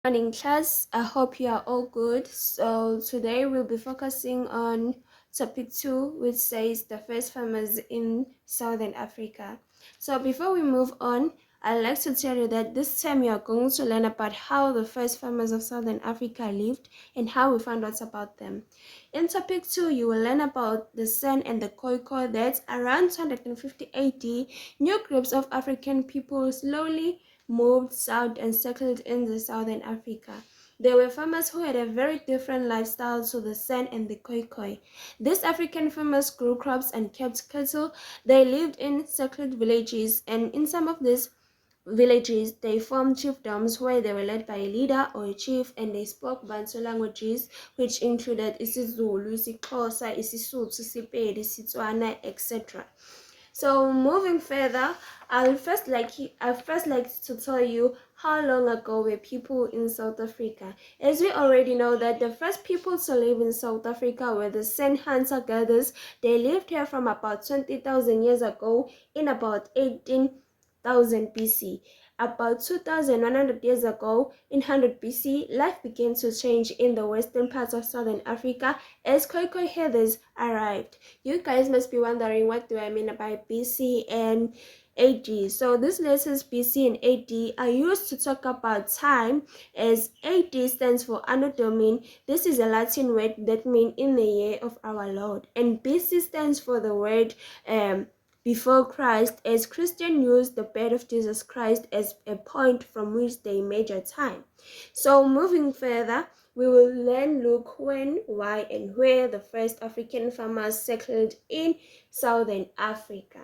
Morning class, I hope you are all good. So today we'll be focusing on topic 2, which says the first farmers in Southern Africa. So before we move on, I'd like to tell you that this time you are going to learn about how the first farmers of Southern Africa lived and how we found out about them. In topic 2, you will learn about the San and the Khoisan that around 250 AD, new groups of African people slowly moved south and settled in the southern Africa. They were farmers who had a very different lifestyle to the San and the Khoisan. These African farmers grew crops and kept cattle. They lived in settled villages, and in some of these villages they formed chiefdoms where they were led by a leader or a chief, and they spoke Bantu languages which included isiZulu, isiXhosa, isiSotho, isiPedi, isiTswana, etc. So moving further, I'd first like to tell you how long ago were people in South Africa. As we already know that the first people to live in South Africa were the San hunter-gatherers. They lived here from about 20,000 years ago in about 18,000 BC. About 2,100 years ago, in 100 BC, life began to change in the western parts of southern Africa as Khoisan herders arrived. You guys must be wondering, what do I mean by BC and AD? So these letters BC and AD are used to talk about time, as AD stands for Anno Domini. This is a Latin word that means in the year of our Lord, and BC stands for the word before Christ, as Christians use the birth of Jesus Christ as a point from which they measure time. So moving further, we will then look when, why, and where the first African farmers settled in Southern Africa.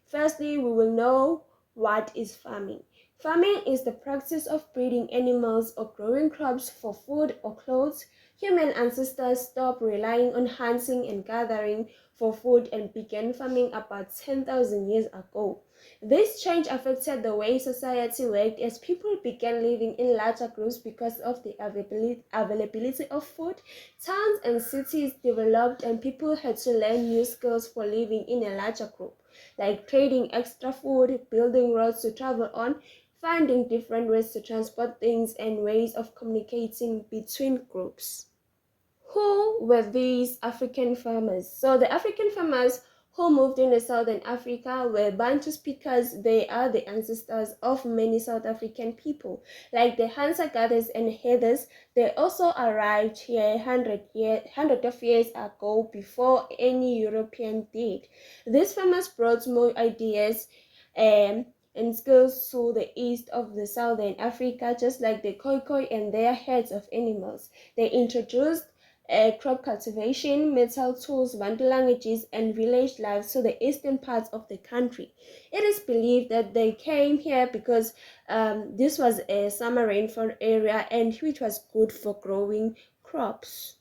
Firstly, we will know what is farming. Farming is the practice of breeding animals or growing crops for food or clothes. Human ancestors stopped relying on hunting and gathering for food and began farming about 10,000 years ago. This change affected the way society worked as people began living in larger groups because of the availability of food. Towns and cities developed and people had to learn new skills for living in a larger group, like trading extra food, building roads to travel on, finding different ways to transport things, and ways of communicating between groups. Who were these African farmers? So the African farmers who moved in Southern Africa were Bantu speakers. They are the ancestors of many South African people. Like the hunter-gatherers and herders, they also arrived here 100 of years ago before any European did. These farmers brought more ideas and skills to the east of the Southern Africa, just like the Khoisan and their herds of animals. They introduced crop cultivation, metal tools, Bantu languages, and village life to the eastern parts of the country. It is believed that they came here because this was a summer rainfall area and which was good for growing crops.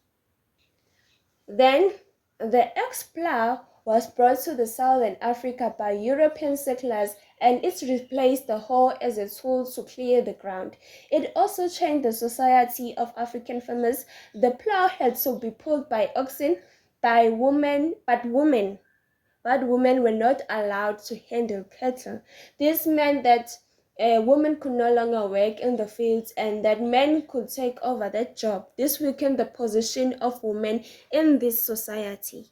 Then the ox-plow was brought to the southern Africa by European settlers, and it replaced the hoe as a tool to clear the ground. It also changed the society of African farmers. The plow had to be pulled by oxen by women, but women were not allowed to handle cattle. This meant that women could no longer work in the fields and that men could take over that job. This weakened the position of women in this society.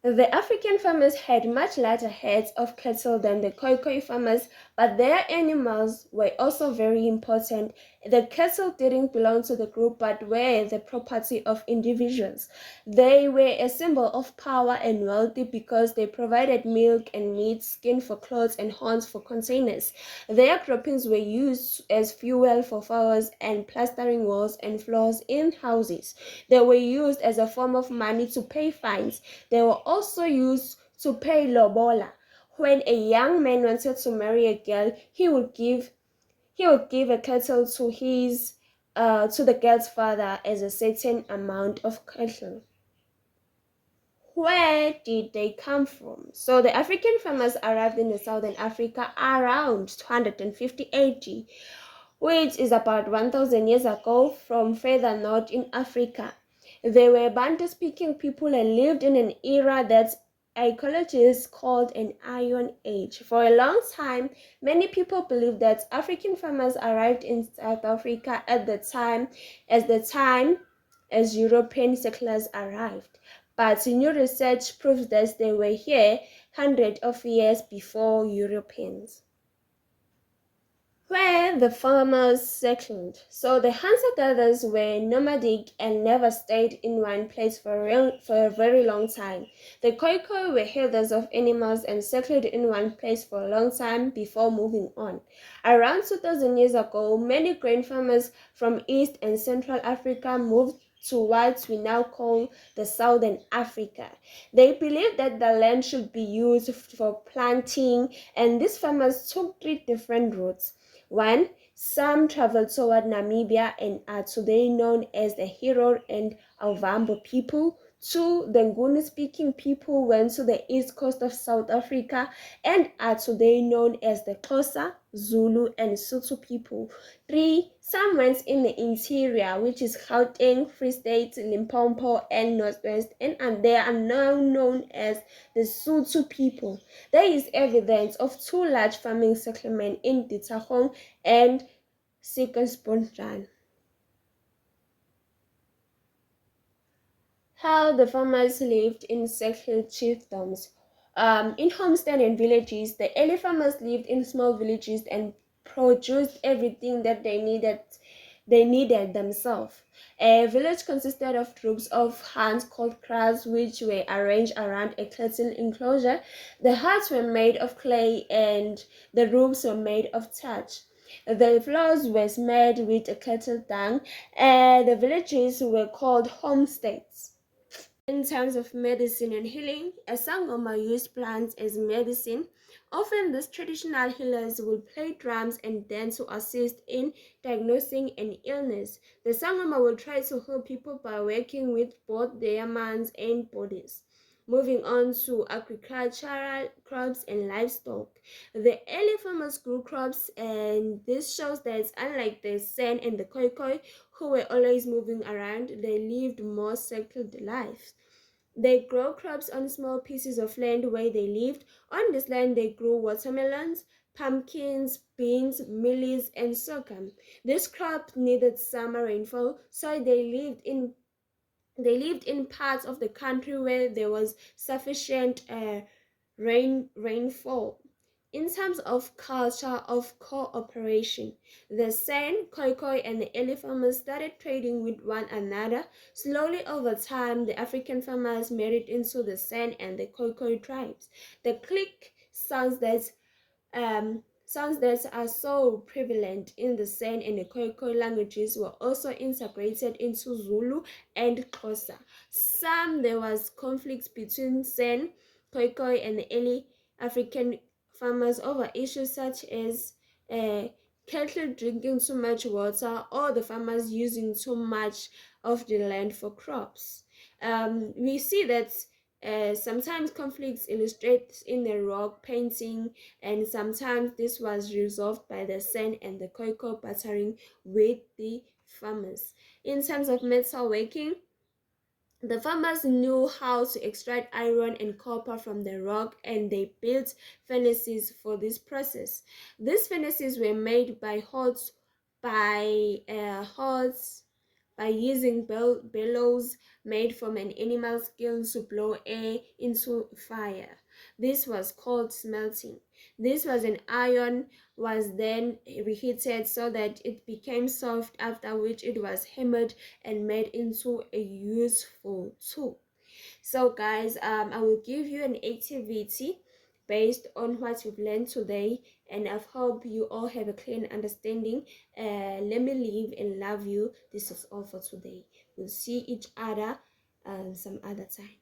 The African farmers had much larger herds of cattle than the Khoisan farmers, but their animals were also very important. The cattle didn't belong to the group but were the property of individuals. They were a symbol of power and wealth because they provided milk and meat, skin for clothes, and horns for containers. Their croppings were used as fuel for fires and plastering walls and floors in houses. They were used as a form of money to pay fines. They were also used to pay lobola. When a young man wanted to marry a girl, he would give a cattle to the girl's father as a certain amount of cattle. Where did they come from? So the African farmers arrived in southern Africa around 250 AD, which is about 1,000 years ago from further north in Africa. They were Bantu-speaking people and lived in an era that archaeologists called an Iron Age. For a long time, many people believe that African farmers arrived in South Africa at the time as European settlers arrived. But new research proves that they were here hundreds of years before Europeans, where the farmers settled. So the hunter-gatherers were nomadic and never stayed in one place for a very long time. The Khoisan were herders of animals and settled in one place for a long time before moving on. Around 2000 years ago, many grain farmers from East and Central Africa moved to what we now call the Southern Africa. They believed that the land should be used for planting, and these farmers took three different routes. One, some traveled toward Namibia and are today known as the Hero and Ovambo people. Two, the Nguni-speaking people went to the east coast of South Africa and are today known as the Xhosa, Zulu, and Sotho people. Three, some went in the interior, which is Gauteng, Free State, Limpopo, and Northwest, and they are now known as the Sotho people. There is evidence of two large farming settlements in Ditagong and Sikespontjan. How the farmers lived in settled chiefdoms. In homestead and villages, the early farmers lived in small villages and produced everything that they needed themselves. A village consisted of groups of huts called kraals, which were arranged around a curtain enclosure. The huts were made of clay and the roofs were made of thatch. The floors were smeared with cattle dung, and the villages were called homesteads. In terms of medicine and healing, a sangoma used plants as medicine. Often, these traditional healers will play drums and dance to assist in diagnosing an illness. The sangoma will try to heal people by working with both their minds and bodies. Moving on to agricultural crops and livestock. The early farmers grew crops, and this shows that unlike the San and the Khoisan, who were always moving around, they lived more settled lives. They grow crops on small pieces of land where they lived. On this land, they grew watermelons, pumpkins, beans, mealies, and sorghum. This crop needed summer rainfall, so they lived in parts of the country where there was sufficient rainfall. In terms of culture of cooperation, the San, Khoisan, and the early farmers started trading with one another. Slowly over time, the African farmers married into the San and the Khoisan tribes. The clique sounds that are so prevalent in the San and the Khoisan languages were also integrated into Zulu and Xhosa. There was conflicts between San, Khoisan, and the early African farmers over issues such as uh, cattle drinking too much water or the farmers using too much of the land for crops. We see that sometimes conflicts illustrate in the rock painting, and sometimes this was resolved by the San and the Khoisan partnering with the farmers. In terms of metalworking, the farmers knew how to extract iron and copper from the rock, and they built furnaces for this process. These furnaces were made by by using bellows made from an animal skin to blow air into fire. This was called smelting. This was an iron was then reheated so that it became soft, after which it was hammered and made into a useful tool. So guys, I will give you an activity based on what we've learned today, and I hope you all have a clear understanding. Let me leave and love you. This is all for today. We'll see each other some other time.